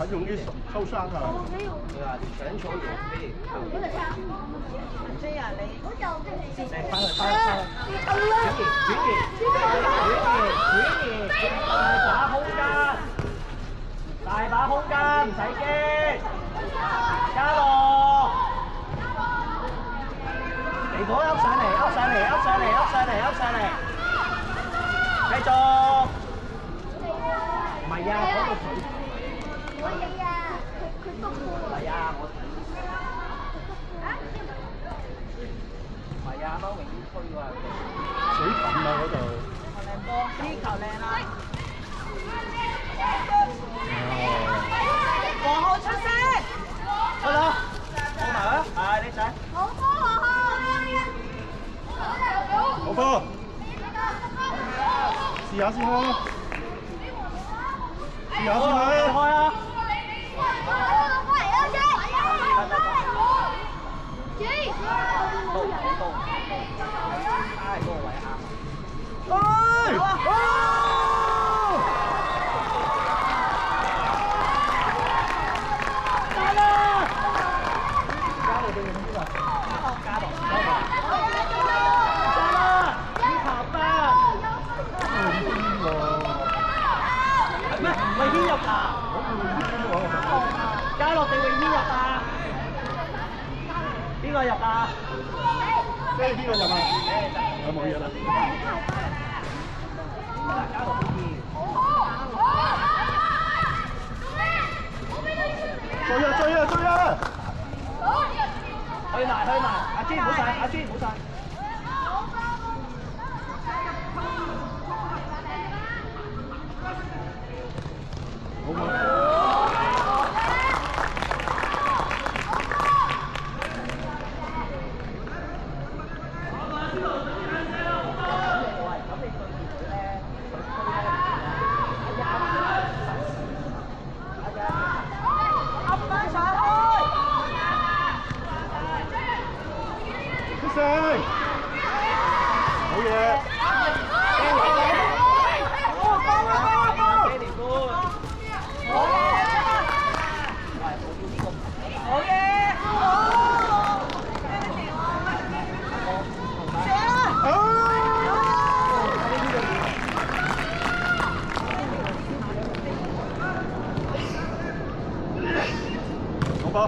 很容易受傷啊！對啊，全球有可以看。這樣你嚟翻去，轉移，大把空間，唔使驚，加落，嚟講噏上嚟，續。唔係啊，嗰個水。我哋啊，佢督我。係啊，我。唔係啊，啱啱泳衣吹喎。水氹啊嗰度。球靚波，呢球靚啦。皇后出聲。得啦，放埋啦，係你仔。好波好好波，試下先啦，試下先開啦。啊！喂，牽入啊！嘉樂定永牽入啊？邊個入啊？即係邊個入啊？有冇嘢啦？嘉樂好啲。追啊追啊追啊！去埋，阿朱唔好晒，阿朱唔好晒。好嘛？出聲！好嘢！好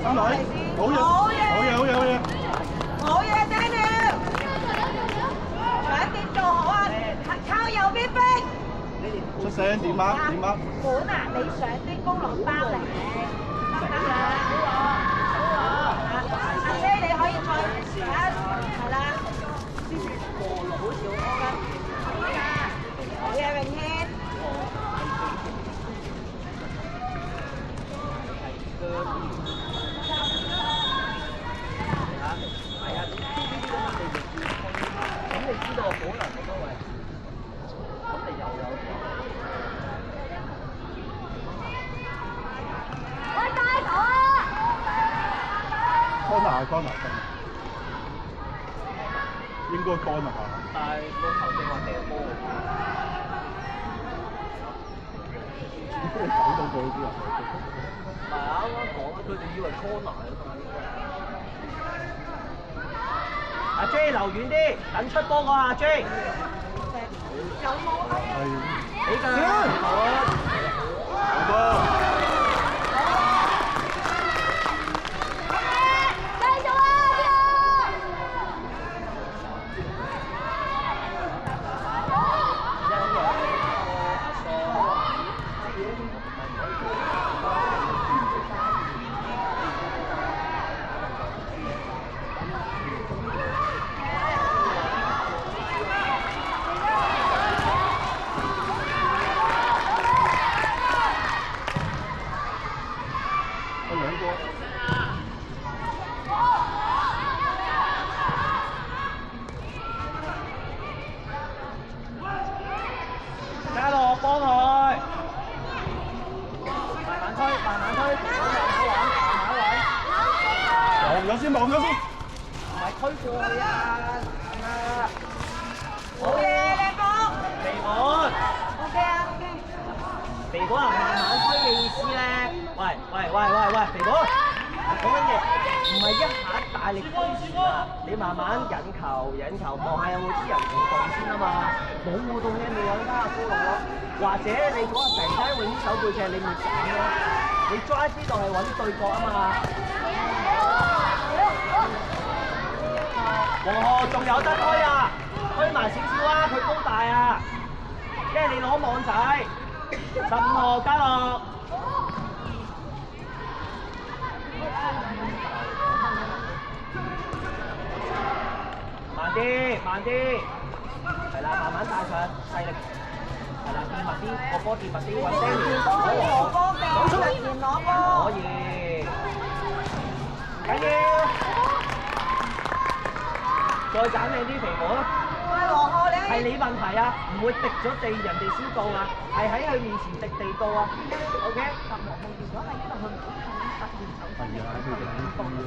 三女，好嘢，好嘢，好嘢，好嘢！好嘢 ，Daniel！搶點做好啊？靠右邊逼！出聲點啊？點啊？本啊，你上啲功勞包嚟，得啦。阿姐你可以再係啦。好嘢，榮軒。咁你知道可能係因為，咁你又有。喂，帶頭啊！乾下乾下乾，應該乾啊嘛。但係個球證話掟波。點解你睇到佢啲人？唔係啱啱講啦，佢哋以為 corner 啊嘛。阿 J 留遠啲，等出波個阿 J。有冇啊？係。俾佢。好波。繼續啊！嘉樂幫佢，慢慢推，慢慢推，慢慢揾。望咗先，望咗先。唔係推過去啊！好嘢，靚波。肥滿。OK 啊 ，OK。肥滿啊，慢慢推嘅意思咧？喂，肥滿，講緊嘢，唔係一下大力推船啊！你慢慢引球，望下有冇啲人互動先啊嘛。冇互動嘅咪有加高落咯。或者你嗰個成街泳啲手背脊，你咪斬咯。你 drive 呢度係揾對角啊嘛。黃河仲有得推啊！推埋少少啊，佢高大啊，即係你攞網仔，15號加落。慢啲，慢啲，係啦，慢慢帶上，細力，係啦，跌密啲，個波跌密啲，揾爹哋，攞波嘅，攞出嚟，攞波，可以，緊要，再揀靚啲肥婆啦。喂，黃浩你係你問題啊，唔會滴咗地，人哋先到啊，係喺佢面前滴地到啊 ，OK？ 黃浩如果係因為佢唔好突然手出嚟，佢哋唔放波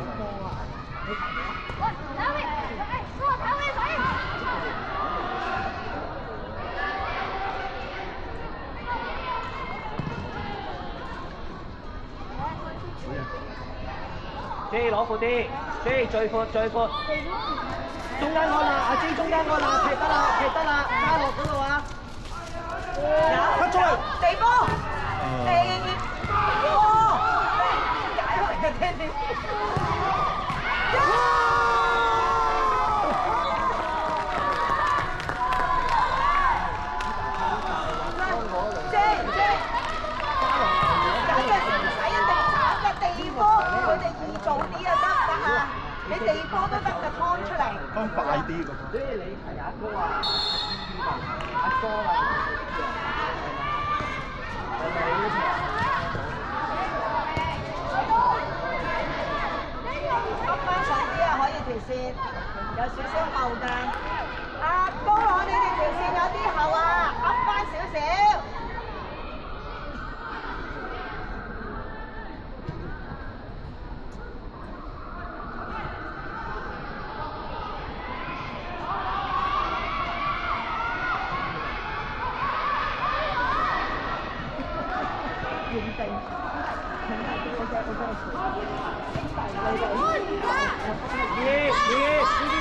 啊！你睇到？喂，打位，哥打位仔。J 攞闊啲 ，J 最闊最闊。中間安啦，阿 J 中間安啦，踢得啦，踢得啦，加落嗰度啊！有出嚟，地波，地波，解開嘅爹哋。做啲啊得唔得啊？你地波都得㗎，拖出嚟。拖快啲㗎。所以你係阿哥啊，阿哥啦，係咪呢條？噏翻上啲啊，可以條線有少少後㗎。阿高朗，你哋條線有啲後啊，噏翻少少。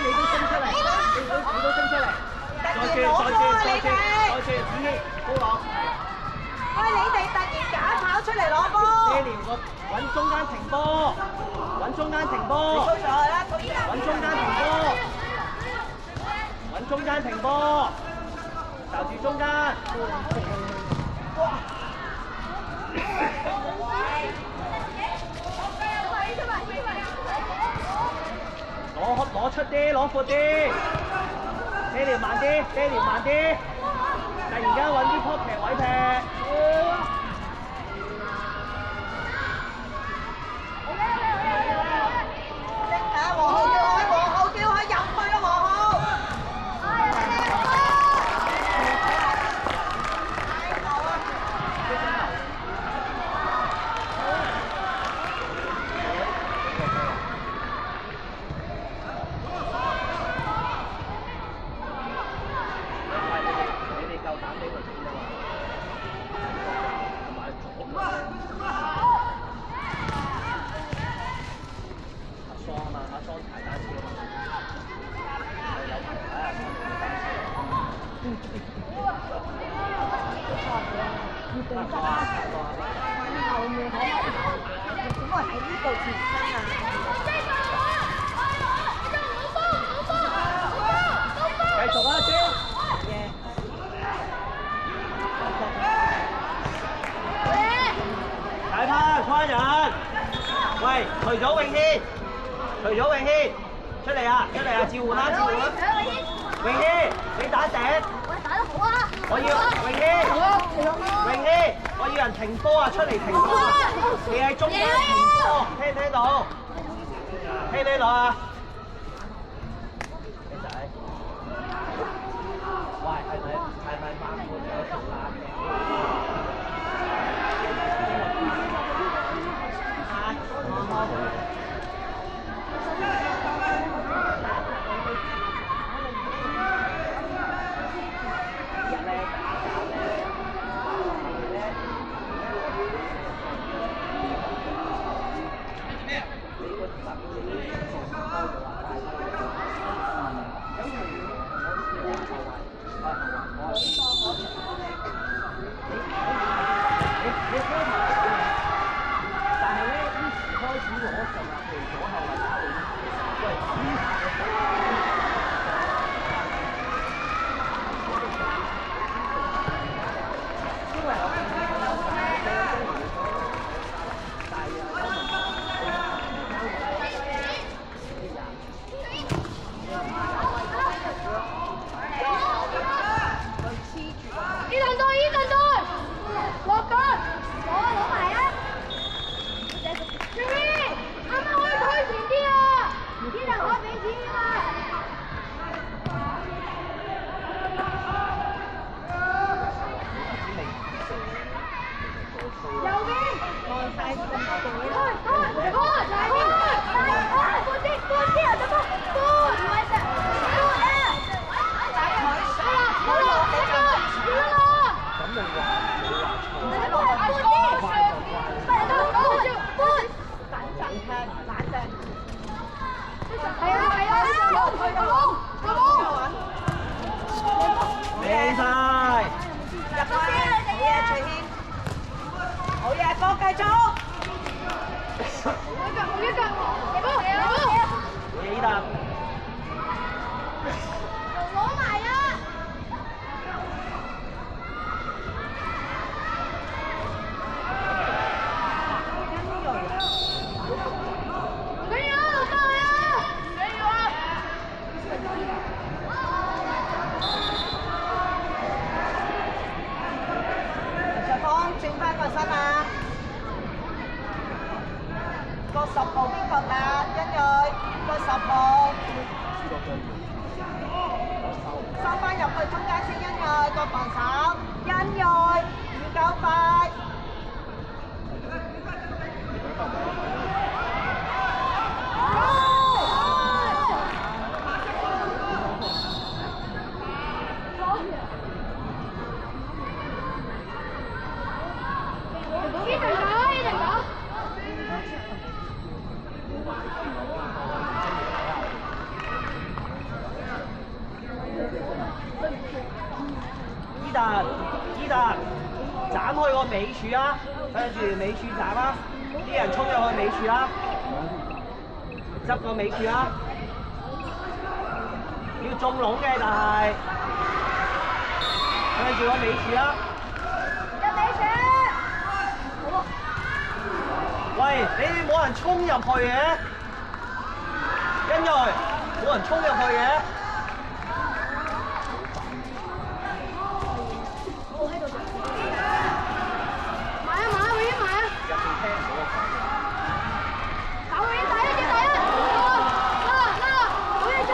你都升出嚟，你都升出嚟，再轉，高朗。喂，你哋突然假跑出嚟攞波。爹哋揾中間停波，揾中間停波，推上去啦，揾中間停波，揾中間停波，就住中間。攞出啲，攞闊啲，爹哋慢啲，爹哋慢啲，突然間揾啲波劈位劈。啊，黃浩叫佢入去啦，黃浩。喂，除咗泳軒，出嚟啊，召喚啦！泳軒，你打頂。喂，打得好啊！我要泳軒，我要人停波啊，出嚟停波啊！你喺中間停波，聽唔聽到？聽唔聽到啊？仔，喂，係咪慢半有條爛嘅？係啊係啊，去到靚晒！入去，好嘢，徐軒，好嘢，哥繼續。好一腳，嚟哥，嚟哥，好嘢，依達。攞埋啊！唔緊要啊，落翻去啊！唔緊要啊！陳芳轉翻個身啊！個10號邊個啦？欣睿，個10號。收翻入去中間先，欣睿個防守，欣睿唔夠快。一陣打，一陣打。依達，依達，斬開個尾柱啊！跟住尾柱斬啊！啲人衝入去尾柱啦，執個尾柱啊！要中籠嘅，但係跟住個尾柱啦。入尾柱。好啊！喂，你哋冇人衝入去嘅，欣睿，冇人衝入去嘅。買啊買啊，永遠買啊！入邊聽唔到個反應。打永遠打一，打一！拉，好嘢出！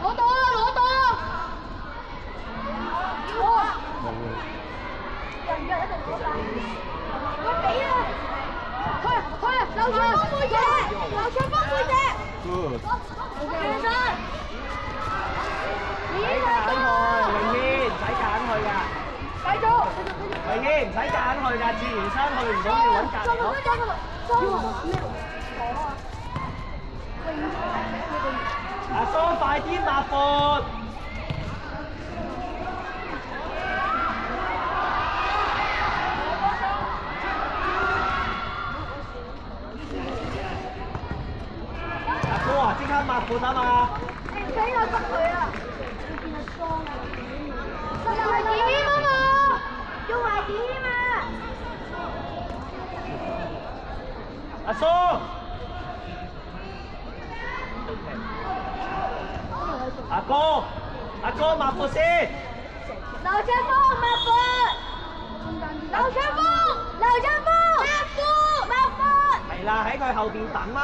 攞到啦！攞到啦！哇！人腳一定攞晒。我俾啊！推啊！劉卓峰背脊，劉卓峰背脊。Good。轉身。唔使揀佢，永軒唔使揀佢㗎。繼續。永軒唔使揀佢㗎，自然生去唔到要揾隔離佬。阿蘇快啲抹闊！阿哥啊，即刻抹闊啊嘛！你唔俾我執佢啊！又係點添啊嘛？要埋點添啊！阿蘇，阿哥，阿哥抹闊先。劉卓峰抹闊，劉卓峰，抹闊。係啦，喺佢後邊等啦，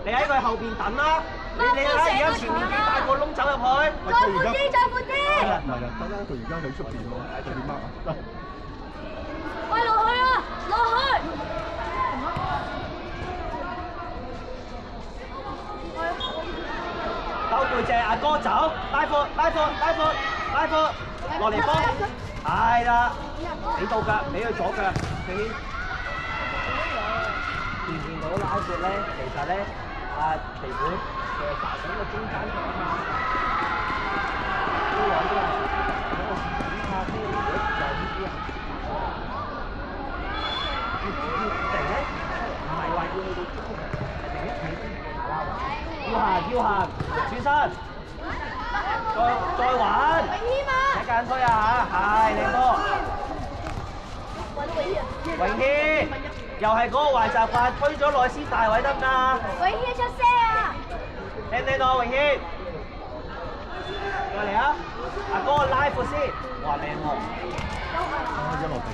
你喺佢後邊等啦。你睇下而家前面幾大個窿走入去。再闊啲，再闊啲。唔係啊，得啦，佢而家喺出邊喎，喺邊啊？得。喂，落去啊，落去。兜背脊，阿哥走，拉闊，落嚟幫。係啦，俾到腳，俾佢左腳，佢見唔見到拉闊咧？其實咧，阿地盤其實爬緊個中間腳啊嘛。都揾啲人，嗰個檢查先，如果就呢啲啊，要定咧，唔係話要去到中，係定一企先打啦。要行，轉身，再玩，睇間推啊嚇，係靚波。永軒，又係嗰個壞習慣，推咗內先大位得唔得啊？永軒出聲啊！聽唔聽到永軒？過嚟啊！阿哥拉闊先，哇靚喎！一落地。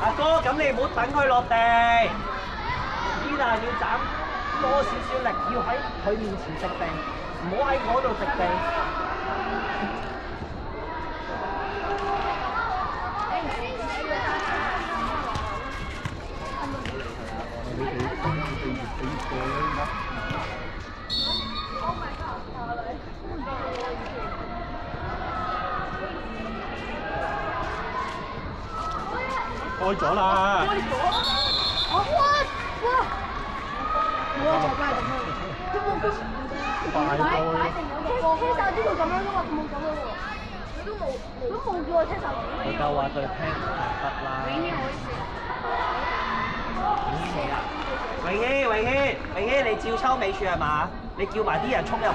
阿哥，咁你唔好等佢落地，依但要斬多少少力，要喺佢面前直地，唔好喺嗰度直地。開咗啦。快開！車手知道咁樣噶嘛？佢冇咁樣喎，佢都冇叫我車手。佢就話對 pen 得啦。永熙，你照抽尾處係嘛？你叫埋啲人衝入去。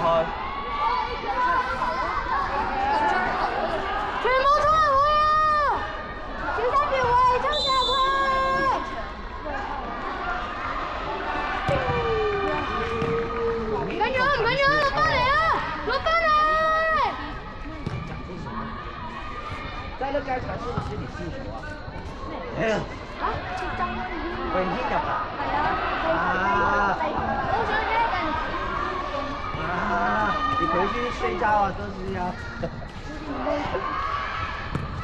全部衝入去啊！小心條位，衝入去！唔緊要，落翻嚟啊！落翻嚟！在那該場是不是你進球啊？啊？出爭啊！永熙入啊？係啊！好想聽人。啊！你回去睡覺啊，都是要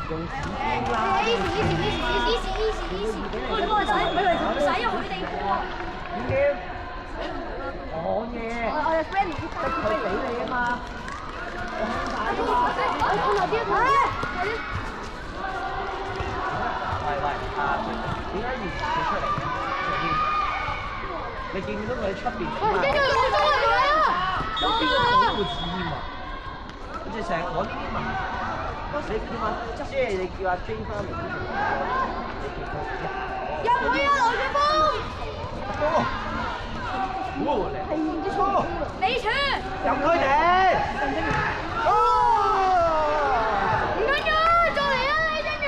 用紙巾啦。以前，我哋唔使用佢哋喎。點？我嘢。我哋 friend 唔知得佢俾你啊嘛。我留啲佢。喂，點解要佢出嚟嘅？你見到佢喺出邊？跟住我衝入嚟啊！有邊個保護指添啊？好似成日我呢啲問題，你叫阿即係你叫阿 J 翻嚟呢度，入去啊，劉俊峰！李柱！入佢哋！唔緊要，再嚟啊，李振元！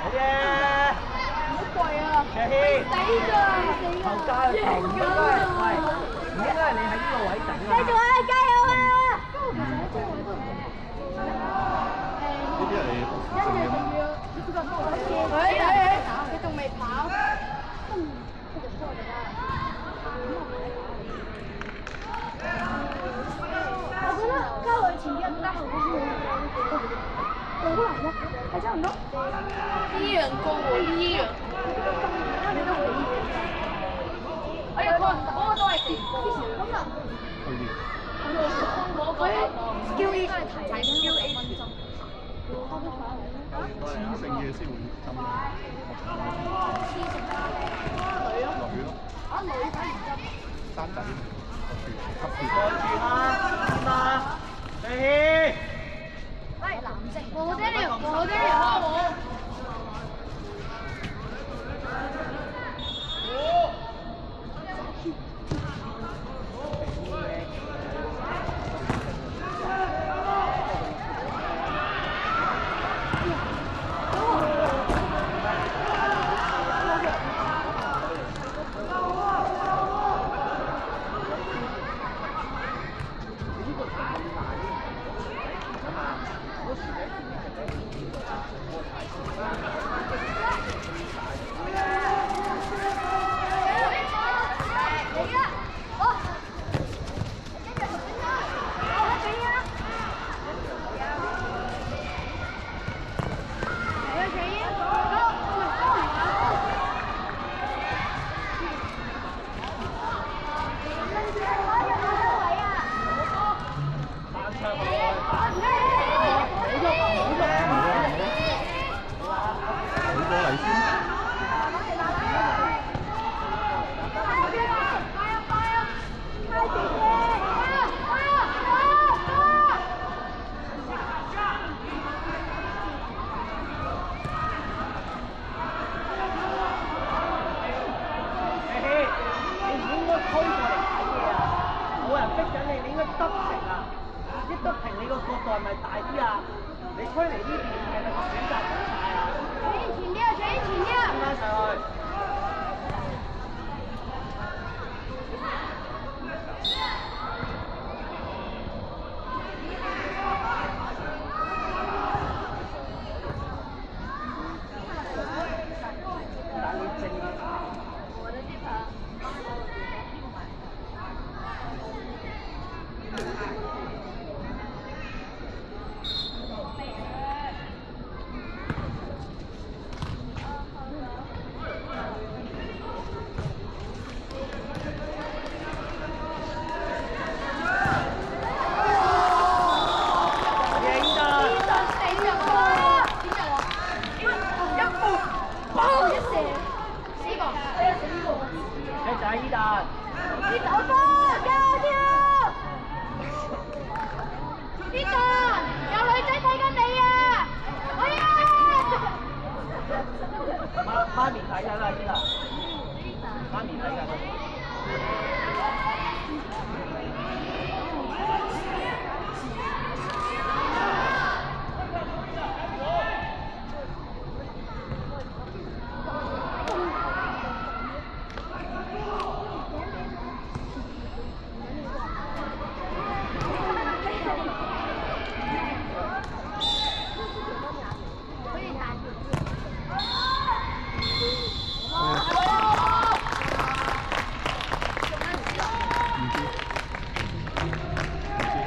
好嘅。好貴啊！卓軒，抵㗎！頭加頭唔應該係，唔應該係你喺呢個位頂啊！繼續啊，加油啊！呢啲係跟住仲要佢仲未跑。我覺得交佢前邊加後邊好難咯，係差唔多。呢樣高喎，呢樣。你都可以。哎呀，嗰個都係地高。咁啊。嗰個 Skill A 係睇 Skill A 分針。黐性嘅先會針。女咯。女咯。啊女反而針。生仔。過住啦，卓軒。喂，藍色。我爹哋幫我。媽咪睇緊啦，依啦，媽咪睇緊。